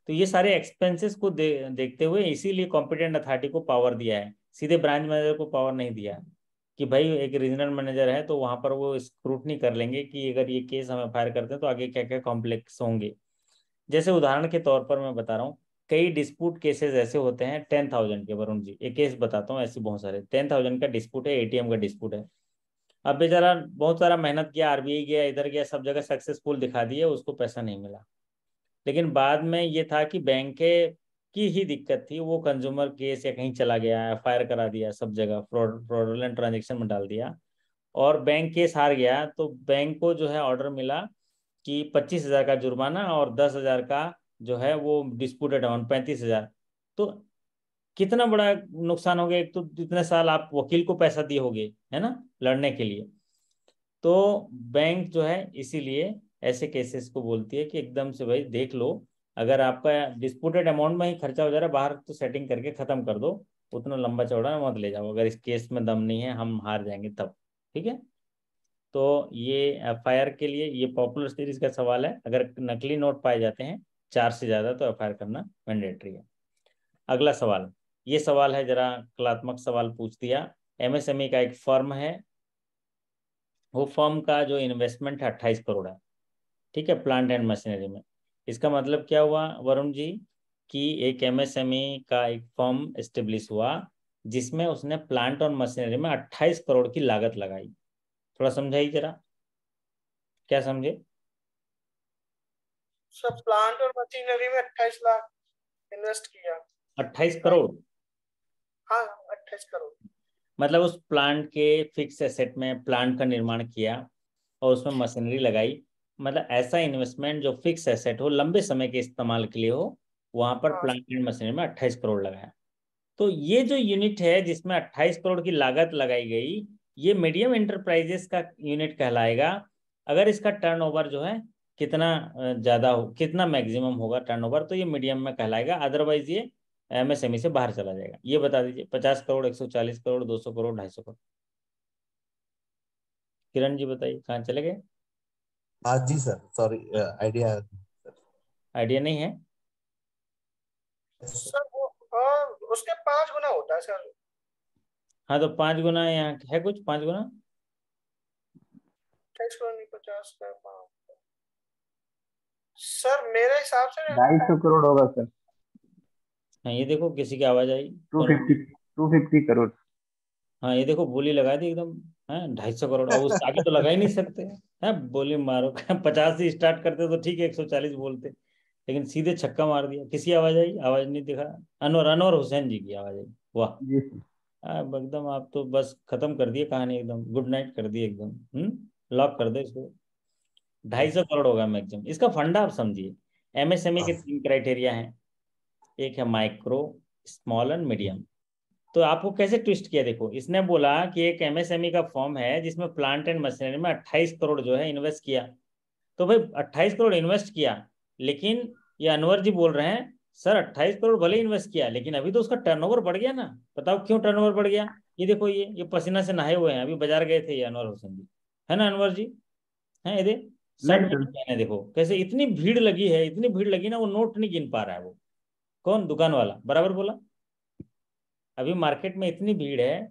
तो ये सारे एक्सपेंसेस को देखते हुए इसीलिए कॉम्पिटेंट अथॉरिटी को पावर दिया है, सीधे ब्रांच मैनेजर को पावर नहीं दिया है। कि भाई एक रीजनल मैनेजर है तो वहां पर वो स्क्रूटनी कर लेंगे कि अगर ये केस हम एफआईआर करते हैं तो आगे क्या क्या कॉम्प्लेक्स होंगे। जैसे उदाहरण के तौर पर मैं बता रहा हूँ, कई डिस्प्यूट केसेस ऐसे होते हैं 10,000 के। वरुण जी एक केस बताता हूँ, ऐसे बहुत सारे 10,000 का डिस्प्यूट है, एटीएम का डिस्प्यूट है। अब बेचारा बहुत सारा मेहनत किया, आरबीआई गया, इधर गया, सब जगह सक्सेसफुल दिखा दिया, उसको पैसा नहीं मिला। लेकिन बाद में ये था कि बैंक की ही दिक्कत थी, वो कंज्यूमर केस या कहीं चला गया, एफआईआर करा दिया, सब जगह फ्रॉडुलेंट ट्रांजेक्शन में डाल दिया, और बैंक केस हार गया। तो बैंक को जो है ऑर्डर मिला कि 25,000 का जुर्माना और 10,000 का जो है वो डिस्प्यूटेड अमाउंट 35,000। तो कितना बड़ा नुकसान हो गया, एक तो इतने साल आप वकील को पैसा दिए होगे, है ना, लड़ने के लिए। तो बैंक जो है इसीलिए ऐसे केसेस को बोलती है कि एकदम से भाई देख लो, अगर आपका डिस्प्यूटेड अमाउंट में ही खर्चा हो जा रहा है बाहर, तो सेटिंग करके खत्म कर दो, उतना लंबा चौड़ा मत ले जाओ, अगर इस केस में दम नहीं है, हम हार जाएंगे तब। ठीक है, तो ये एफआईआर के लिए ये पॉपुलर सीरीज का सवाल है, अगर नकली नोट पाए जाते हैं 4 से ज्यादा तो एफआईआर करना मैंडेटरी है। अगला सवाल, ये सवाल है जरा कलात्मक सवाल पूछ दिया। एमएसएमई का एक फर्म है, वो फर्म का जो इन्वेस्टमेंट है 28 करोड़ है, ठीक है, प्लांट एंड मशीनरी में। इसका मतलब क्या हुआ वरुण जी, कि एक एमएसएमई का एक फर्म एस्टेब्लिश हुआ जिसमें उसने प्लांट और मशीनरी में 28 करोड़ की लागत लगाई। थोड़ा समझाइए जरा, क्या समझे? सब प्लांट और मशीनरी में 28 लाख इन्वेस्ट किया। 28 करोड़ हाँ, 28 करोड़। मतलब उस प्लांट के फिक्स एसेट में प्लांट का निर्माण किया और उसमें मशीनरी लगाई। मतलब ऐसा इन्वेस्टमेंट जो फिक्स एसेट हो, लंबे समय के इस्तेमाल के लिए हो, वहां पर हाँ प्लांट एंड मशीनरी में 28 करोड़ लगाया। तो ये जो यूनिट है जिसमें 28 करोड़ की लागत लगाई गई, ये मीडियम एंटरप्राइजेस का यूनिट कहलाएगा। अगर इसका टर्नओवर जो है कितना ज्यादा हो, कितना मैक्सिमम होगा टर्नओवर, तो ये मीडियम में कहलाएगा। अदरवाइज ये एमएसएमई से बाहर चला जाएगा। ये बता दीजिए, 50 करोड़, 140 करोड़, 200 करोड़, 250 करोड़। किरण जी बताइए, कहाँ चले गए? हाँ जी सर, सॉरी, आइडिया। आइडिया नहीं है? सर, वो उसके 5 गुना होता है सर। हाँ तो 5 गुना यहाँ है, कुछ 5 गुना। 28 करोड़ नहीं, 50 का 5। सर मेरे हिसाब से 250 करोड़ होगा सर। हाँ ये देखो किसी की आवाज आई, कौन? 250 करोड़। हाँ ये देखो, बोली लगा दी एकदम। है 250 करोड़, अब उससे आगे तो लगा ही नहीं सकते हैं। बोली मारो 50 से स्टार्ट करते तो ठीक है, 140 बोलते, लेकिन सीधे छक्का मार दिया। किसी आवाज आई? आवाज नहीं दिखा। अनवर अनवर हुसैन जी की आवाज आई। वाह! जी सर। अब एकदम आप तो बस खत्म कर दिए कहानी, एकदम गुड नाइट कर दी एकदम। लॉक कर दो इसको। 250 करोड़ होगा मैक्सिमम। इसका फंडा आप समझिए। एमएसएमई के 3 क्राइटेरिया हैं। एक है माइक्रो, स्मॉल एंड मीडियम। तो आपको कैसे ट्विस्ट किया, देखो इसने बोला कि एक एमएसएमई का फॉर्म है जिसमें प्लांट एंड मशीनरी में 28 करोड़ जो है इन्वेस्ट किया। तो भाई 28 करोड़ इन्वेस्ट किया, लेकिन ये अनवर जी बोल रहे हैं सर 28 करोड़ भले इन्वेस्ट किया, लेकिन अभी तो उसका टर्नओवर बढ़ गया ना। बताओ क्यों टर्नओवर बढ़ गया? ये देखो, ये पसीना से नहाए हुए हैं, अभी बाजार गए थे ये अनवर हुसैन जी, है ना अनवर जी? है ये देख, शर्ट नहीं नहीं सर। पहने, देखो कैसे इतनी भीड़ लगी है, इतनी भीड़ लगी ना, वो नोट नहीं गिन पा रहा है वो। कौन? दुकान वाला। बराबर बोला। अभी मार्केट में इतनी भीड़ है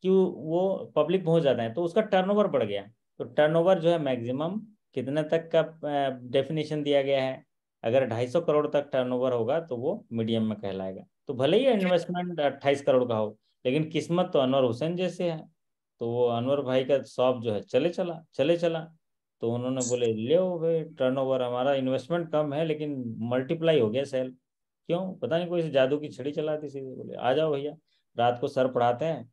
कि वो पब्लिक पहुंच जाता है, तो उसका टर्नओवर बढ़ गया। तो टर्नओवर जो है मैक्सिमम कितने तक का डेफिनेशन दिया गया है? अगर 250 करोड़ तक टर्नओवर होगा तो वो मीडियम में कहलाएगा। तो भले ही इन्वेस्टमेंट 28 करोड़ का हो, लेकिन किस्मत तो अनवर हुसैन जैसे है। तो वो अनवर भाई का शॉप जो है चले चला, चले चला। तो उन्होंने बोले ले भाई, टर्नओवर हमारा इन्वेस्टमेंट कम है लेकिन मल्टीप्लाई हो गया सेल। क्यों? पता नहीं, कोई जादू की छड़ी चला दी सीधे। बोले आ जाओ भैया। रात को सर पढ़ाते हैं,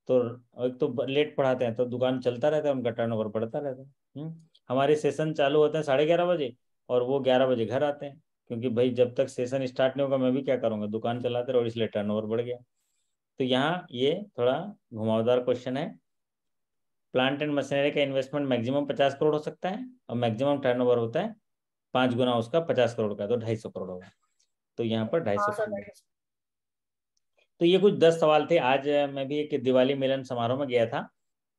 तो एक तो लेट पढ़ाते हैं तो दुकान चलता रहता है, उनका टर्नओवर बढ़ता रहता है। हमारे सेशन चालू होते हैं 11:30 बजे, और वो 11 बजे घर आते हैं, क्योंकि भाई जब तक सेशन स्टार्ट नहीं होगा मैं भी क्या करूंगा, दुकान चलाते रहो, इसलिए टर्नओवर बढ़ गया। तो यहाँ ये थोड़ा घुमावदार क्वेश्चन है। प्लांट एंड मशीनरी का इन्वेस्टमेंट मैक्सिमम 50 करोड़ हो सकता है, और मैक्सिमम टर्नओवर होता है 5 गुना उसका 50 करोड़ का, तो 250 करोड़ होगा। तो यहाँ पर ढाई हाँ सौ सर, करोड़ तो ये कुछ 10 सवाल थे। आज मैं भी एक दिवाली मिलन समारोह में गया था,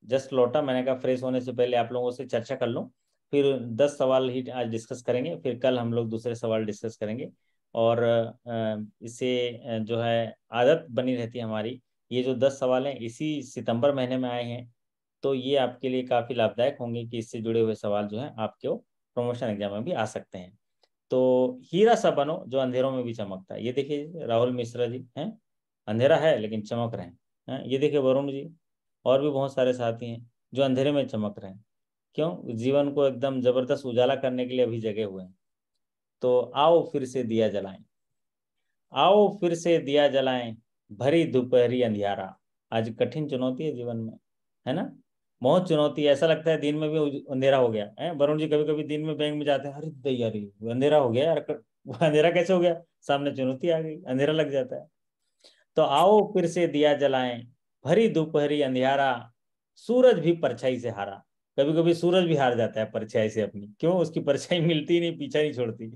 जस्ट लौटा। मैंने कहा फ्रेश होने से पहले आप लोगों से चर्चा कर लूं, फिर 10 सवाल ही आज डिस्कस करेंगे, फिर कल हम लोग दूसरे सवाल डिस्कस करेंगे। और इससे जो है आदत बनी रहती है हमारी। ये जो 10 सवाल हैं इसी सितंबर महीने में आए हैं, तो ये आपके लिए काफ़ी लाभदायक होंगे कि इससे जुड़े हुए सवाल जो हैं आपके प्रमोशन एग्जाम में भी आ सकते हैं। तो हीरा सा बनो जो अंधेरों में भी चमकता है। ये देखिए राहुल मिश्रा जी हैं, अंधेरा है लेकिन चमक रहे हैं। ये देखिए वरुण जी, और भी बहुत सारे साथी हैं जो अंधेरे में चमक रहे हैं। क्यों? जीवन को एकदम जबरदस्त उजाला करने के लिए अभी जगे हुए हैं। तो आओ फिर से दिया जलाएं, आओ फिर से दिया जलाएं, भरी दोपहरी अंधियारा। आज कठिन चुनौती है जीवन में, है ना? बहुत चुनौती है। ऐसा लगता है दिन में भी अंधेरा हो गया है। वरुण जी कभी कभी दिन में बैंक में जाते हैं, अरे दैया रे अंधेरा हो गया यार, वो अंधेरा कैसे हो गया? सामने चुनौती आ गई, अंधेरा लग जाता है। तो आओ फिर से दिया जलाएं, भरी दोपहरी अंधियारा, सूरज भी परछाई से हारा। कभी कभी सूरज भी हार जाता है परछाई से अपनी। क्यों? उसकी परछाई मिलती नहीं, पीछा नहीं छोड़ती।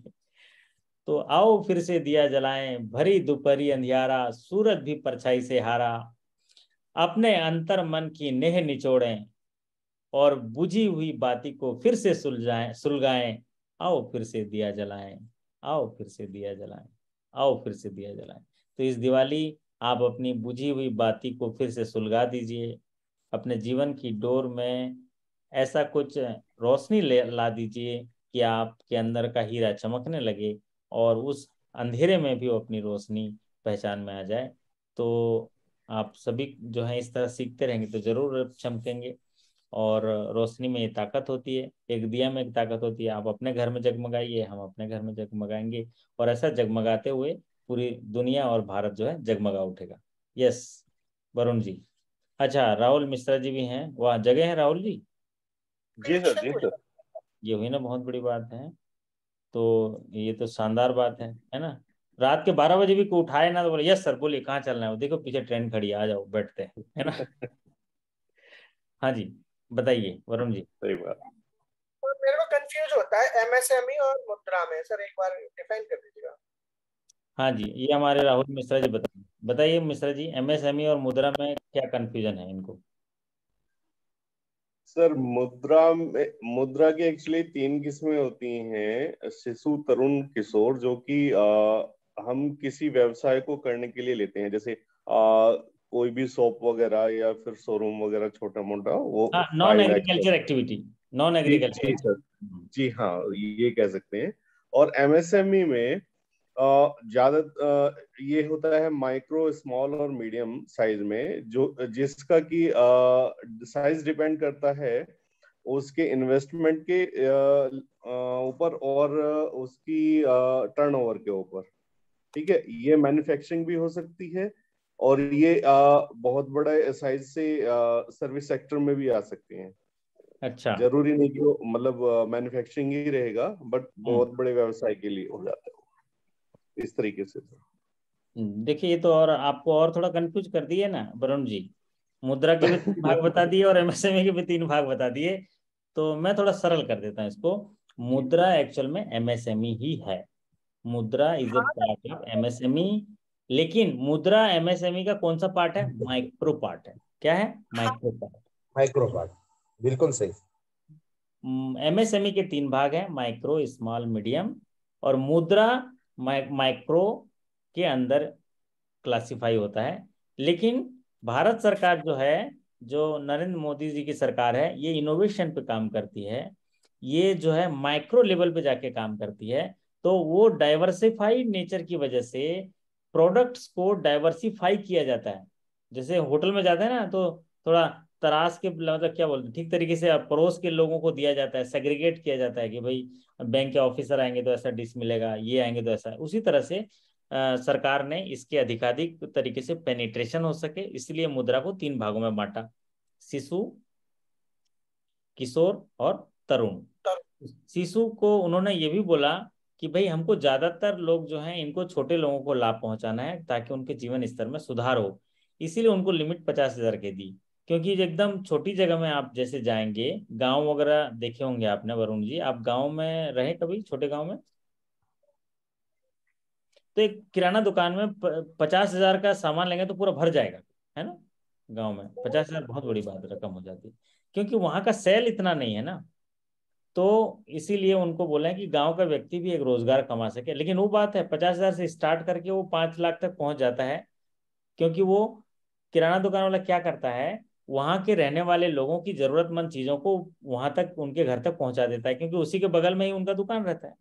तो आओ फिर से दिया जलाएं, भरी दोपहरी अंधियारा, सूरज भी परछाई से हारा। अपने अंतर मन की नेह निचोड़ें, और बुझी हुई बाती को फिर से सुलझाएं सुलगाएं। आओ फिर से दिया जलाएं, आओ फिर से दिया जलाएं, आओ फिर से दिया जलाएं। तो इस दिवाली आप अपनी बुझी हुई बाती को फिर से सुलगा दीजिए। अपने जीवन की डोर में ऐसा कुछ रोशनी ला दीजिए कि आपके अंदर का हीरा चमकने लगे, और उस अंधेरे में भी वो अपनी रोशनी पहचान में आ जाए। तो आप सभी जो है इस तरह सीखते रहेंगे तो जरूर चमकेंगे। और रोशनी में ये ताकत होती है, एक दिया में एक ताकत होती है। आप अपने घर में जगमगाइए, हम अपने घर में जगमगाएंगे, और ऐसा जगमगाते हुए पूरी दुनिया और भारत जो है जगमगा उठेगा। यस वरुण जी। अच्छा, राहुल मिश्रा जी भी हैं, वहाँ जगह है राहुल जी? जी सर, जी सर। ये हुई ना बहुत बड़ी बात है। तो ये तो शानदार बात है ना। रात के 12 बजे भी कोई उठाए ना तो बोले यस सर बोलिए कहाँ चलना है, वो देखो पीछे ट्रेन खड़ी है, आ जाओ बैठते हैं, है ना। हाँ जी, बताइए वरुण जी। सही बात। और मेरे को कंफ्यूज होता है एमएसएमई और मुद्रा में, सर एक बार डिफाइन कर दीजिएगा। हाँ जी, ये हमारे राहुल मिश्रा जी बताइए। बताइए मिश्रा जी, एमएसएमई और मुद्रा में क्या कंफ्यूजन है इनको? सर मुद्रा की एक्चुअली 3 किस्में होती हैं, शिशु, तरुण, किशोर, जो कि हम किसी व्यवसाय को करने के लिए लेते हैं, जैसे कोई भी शॉप वगैरह या फिर शोरूम वगैरह छोटा मोटा, वो हाँ, non 5 lakh agriculture activity, non जी एग्रीकल्चर। जी सर, जी हाँ, ये कह सकते हैं। और एमएसएमई में ज्यादा ये होता है माइक्रो, स्मॉल और मीडियम साइज में, जो जिसका कि साइज डिपेंड करता है उसके इन्वेस्टमेंट के ऊपर और उसकी टर्नओवर के ऊपर। ठीक है, ये मैन्युफैक्चरिंग भी हो सकती है और ये बहुत बड़ा साइज से सर्विस सेक्टर में भी आ सकती हैं। अच्छा। जरूरी नहीं कि वो मतलब मैन्युफैक्चरिंग ही रहेगा, बट बहुत बड़े व्यवसाय के लिए हो जाता है इस तरीके से। देखिए ये तो और आपको और थोड़ा कंफ्यूज कर दिए ना वरुण जी। मुद्रा के भी 3 भाग बता दिए और एमएसएमई के भी 3 भाग बता दिए। तो मैं थोड़ा सरल कर देता हूँ इसको। मुद्रा एक्चुअल में एमएसएमई ही है। मुद्रा इज ए हाँ पार्ट ऑफ एमएसएमई। लेकिन मुद्रा एमएसएमई का कौन सा पार्ट है? माइक्रो पार्ट है। क्या है? हाँ। Micro part. माइक्रो पार्ट, बिल्कुल सही। एमएसएमई के 3 भाग हैं, माइक्रो, स्मॉल, मीडियम। और मुद्रा माइक्रो के अंदर क्लासिफाई होता है। लेकिन भारत सरकार जो है, जो नरेंद्र मोदी जी की सरकार है, ये इनोवेशन पे काम करती है। ये जो है माइक्रो लेवल पे जाके काम करती है। तो वो डाइवर्सिफाइड नेचर की वजह से प्रोडक्ट्स को डाइवर्सिफाई किया जाता है। जैसे होटल में जाते हैं ना तो थोड़ा तराश के मतलब क्या बोलते हैं, ठीक तरीके से परोस के लोगों को दिया जाता है, सेग्रीगेट किया जाता है कि भाई बैंक के ऑफिसर आएंगे तो ऐसा डिश मिलेगा, ये आएंगे तो ऐसा। उसी तरह से सरकार ने इसके अधिकाधिक तरीके से पेनिट्रेशन हो सके, इसलिए मुद्रा को 3 भागों में बांटा: शिशु, किशोर और तरुण। शिशु को उन्होंने ये भी बोला कि भाई हमको ज्यादातर लोग जो हैं इनको छोटे लोगों को लाभ पहुंचाना है ताकि उनके जीवन स्तर में सुधार हो। इसीलिए उनको लिमिट 50,000 की दी। क्योंकि एकदम छोटी जगह में आप जैसे जाएंगे, गांव वगैरह देखे होंगे आपने वरुण जी, आप गांव में रहे कभी, छोटे गांव में? तो एक किराना दुकान में 50,000 का सामान लेंगे तो पूरा भर जाएगा, है ना। गांव में 50,000 बहुत बड़ी बात, रकम हो जाती है। क्योंकि वहां का सेल इतना नहीं है ना। तो इसीलिए उनको बोला है कि गांव का व्यक्ति भी एक रोजगार कमा सके। लेकिन वो बात है, 50,000 से स्टार्ट करके वो 5 लाख तक पहुंच जाता है। क्योंकि वो किराना दुकान वाला क्या करता है, वहां के रहने वाले लोगों की जरूरतमंद चीजों को वहां तक, उनके घर तक पहुंचा देता है, क्योंकि उसी के बगल में ही उनका दुकान रहता है।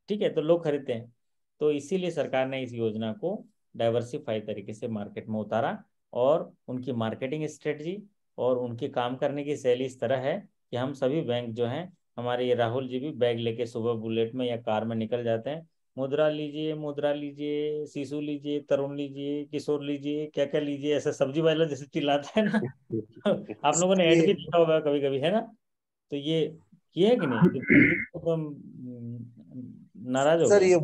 ठीक है, तो लोग खरीदते हैं। तो इसीलिए सरकार ने इस योजना को डाइवर्सिफाई तरीके से मार्केट में उतारा। और उनकी मार्केटिंग स्ट्रेटजी और उनकी काम करने की शैली इस तरह है कि हम सभी बैंक जो हैं, हमारे ये राहुल जी भी बैग लेके सुबह बुलेट में या कार में निकल जाते हैं। मुद्रा लीजिए, मुद्रा लीजिए, शिशु लीजिए, तरुण लीजिए, किशोर लीजिए, क्या क्या लीजिए, ऐसा सब्जी वाला जैसे चिल्लाता है ना। आप लोगों ने ऐड ये भी देखा होगा कभी कभी, है ना। तो ये है कि नहीं, जो सब्जी को तुम नाराज हो सर गए? ये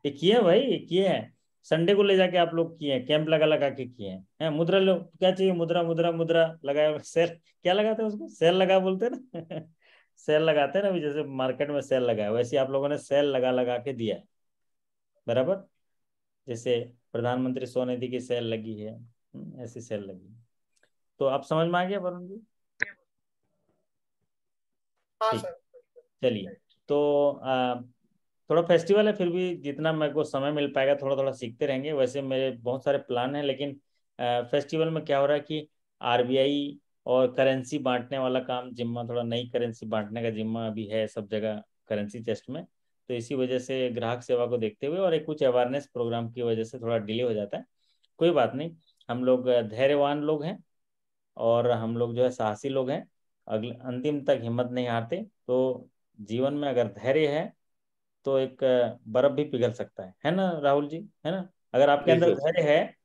ये किए हैं भाई, ये किए हैं। संडे को ले जाके आप लोग किए हैं, कैंप लगा लगा के किए हैं। मुद्रा लो, क्या चाहिए? मुद्रा, मुद्रा, मुद्रा लगाया, सेल क्या लगाते हैं उसको, सेल लगा बोलते हैं ना। सेल लगाते हैं ना, अभी जैसे मार्केट में सेल लगाया वैसे आप लोगों ने सेल लगा लगा के दिया है, बराबर। जैसे प्रधानमंत्री स्वनिधि की सेल लगी है, ऐसी सेल लगी है। तो आप समझ में आ गया वरुण जी? हाँ ठीक, सर। चलिए। तो थोड़ा फेस्टिवल है, फिर भी जितना मेरे को समय मिल पाएगा थोड़ा थोड़ा सीखते रहेंगे। वैसे मेरे बहुत सारे प्लान हैं, लेकिन फेस्टिवल में क्या हो रहा है कि आरबीआई और करेंसी बांटने वाला काम जिम्मा, थोड़ा नई करेंसी बांटने का जिम्मा अभी है सब जगह करेंसी टेस्ट में। तो इसी वजह से ग्राहक सेवा को देखते हुए और एक कुछ अवेयरनेस प्रोग्राम की वजह से थोड़ा डिले हो जाता है। कोई बात नहीं, हम लोग धैर्यवान लोग हैं और हम लोग जो है साहसी लोग हैं, अगले अंतिम तक हिम्मत नहीं हारते। तो जीवन में अगर धैर्य है तो एक बर्फ भी पिघल सकता है ना राहुल जी, है ना? अगर आपके जी अंदर सर। धैर्य है,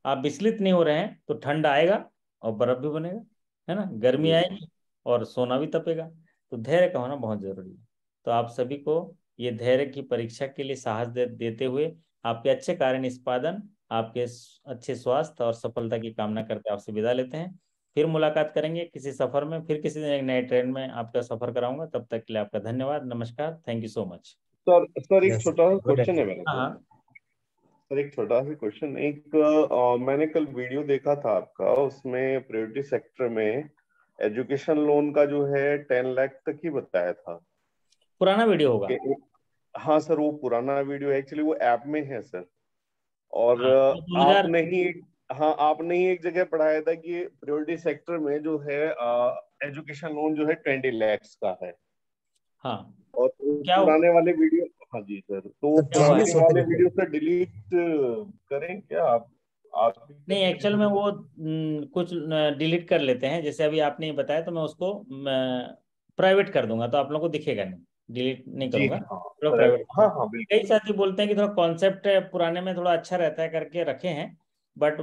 आप विचलित नहीं हो रहे हैं, तो ठंड आएगा और बर्फ भी बनेगा, है ना? गर्मी जी आएगी और सोना भी तपेगा। तो धैर्य का होना बहुत जरूरी है। तो आप सभी को ये धैर्य की परीक्षा के लिए साहस देते हुए आपके अच्छे कार्य निष्पादन, आपके अच्छे स्वास्थ्य और सफलता की कामना करते आपसे विदा लेते हैं। फिर मुलाकात करेंगे किसी सफर में, फिर किसी एक नए ट्रेन में आपका सफर कराऊंगा। तब तक के लिए आपका धन्यवाद, नमस्कार, thank you so much. Sir. Sir एक यस छोटा सा गुड क्वेश्चन है नाइट। मेरा हाँ सर। हाँ। सर एक छोटा सा क्वेश्चन, एक मैंने कल वीडियो देखा था आपका, उसमें प्रायोरिटी सेक्टर में एजुकेशन लोन का जो है 10 लाख तक ही बताया था। पुराना वीडियो होगा। हाँ सर, वो पुराना वीडियो एक्चुअली वो ऐप में है सर। और हाँ, 2000। आपने ही, हाँ आपने ही एक जगह पढ़ाया था कि प्रायोरिटी सेक्टर में जो है एजुकेशन लोन जो है 20 लाख का है। हाँ, और तो क्या पुराने वाले वीडियो, हाँ जी सर, तो क्या हुआ है? पुराने वाले वीडियो से डिलीट करें क्या आप ही नहीं, करेंगे एक्चुअल में डिलीट? वो कुछ डिलीट कर लेते हैं। जैसे अभी आपने ये बताया तो मैं उसको प्राइवेट कर दूंगा, तो आप लोगों को दिखेगा नहीं, डिलीट नहीं जी करूंगा, हाँ थोड़ा सर, प्राइवेट हाँ करूंगा। हाँ कई बिल्कुल। साथी बोलते हैं कि थोड़ा कॉन्सेप्ट पुराने में थोड़ा अच्छा रहता है करके रखे हैं, बट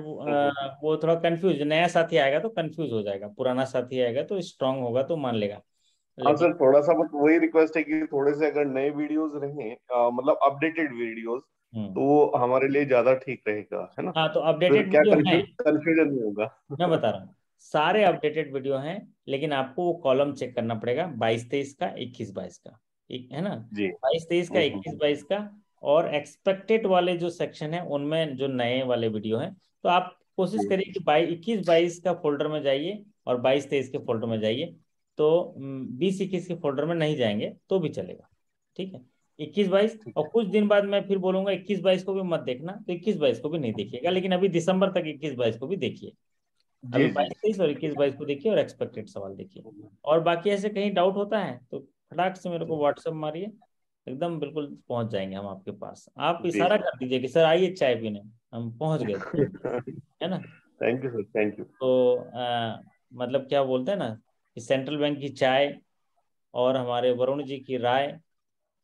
वो थोड़ा कंफ्यूज, नया साथी आएगा तो कंफ्यूज हो जाएगा, पुराना साथी आएगा तो स्ट्रांग होगा तो मान लेगा। हाँ लेकिन सर, थोड़ा सा बस वही रिक्वेस्ट है कि थोड़े से अगर नए वीडियोस रहें, मतलब अपडेटेड वीडियोस, तो वो हमारे लिए ज्यादा ठीक रहेगा, है ना? हाँ, तो फिर अपडेटेड क्या वीडियो हैं, कंफ्यूजन नहीं होगा। मैं बता रहा हूँ, सारे अपडेटेड वीडियो हैं। लेकिन आपको वो कॉलम चेक करना पड़ेगा, 22-23 का, 21-22 का, एक है ना, जी। 22-23 का, 21-22 का। और एक्सपेक्टेड वाले जो सेक्शन है उनमें जो नए वाले वीडियो हैं, तो आप कोशिश जी करिए कि 21-22 का फोल्डर में जाइए और 22-23 के फोल्डर में जाइए। तो 20-21 के फोल्डर में नहीं जाएंगे तो भी चलेगा, ठीक है? 21-22, ठीक और कुछ दिन बाद मैं फिर बोलूंगा 21-22 को भी मत देखना, तो 21-22 को भी नहीं देखिएगा, लेकिन अभी दिसंबर तक 21-22 को भी देखिए। जी अभी जी। 22-23 और 21-22 को देखिए और एक्सपेक्टेड सवाल देखिए। और बाकी ऐसे कहीं डाउट होता है तो फटाक से मेरे को व्हाट्सएप मारिए, एकदम बिल्कुल पहुंच जाएंगे हम आपके पास। आप जी इशारा सर। कर दीजिए कि सर आइए चाय पीने, हम पहुंच गए तुरंत, है ना? Thank you sir, thank you. तो मतलब क्या बोलते हैं ना कि सेंट्रल बैंक की चाय और हमारे वरुण जी की राय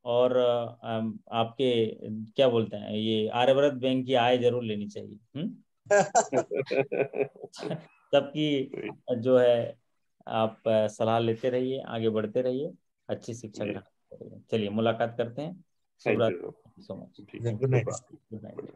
और आपके क्या बोलते हैं ये आर्यव्रत बैंक की आय जरूर लेनी चाहिए। सबकी जो है आप सलाह लेते रहिए, आगे बढ़ते रहिए, अच्छी शिक्षा जी, ग्रहण करिए। चलिए मुलाकात करते हैं। शुभ थैंक रात्रि, यू सो मच, सर। ठीक, thank good you, night. Good night.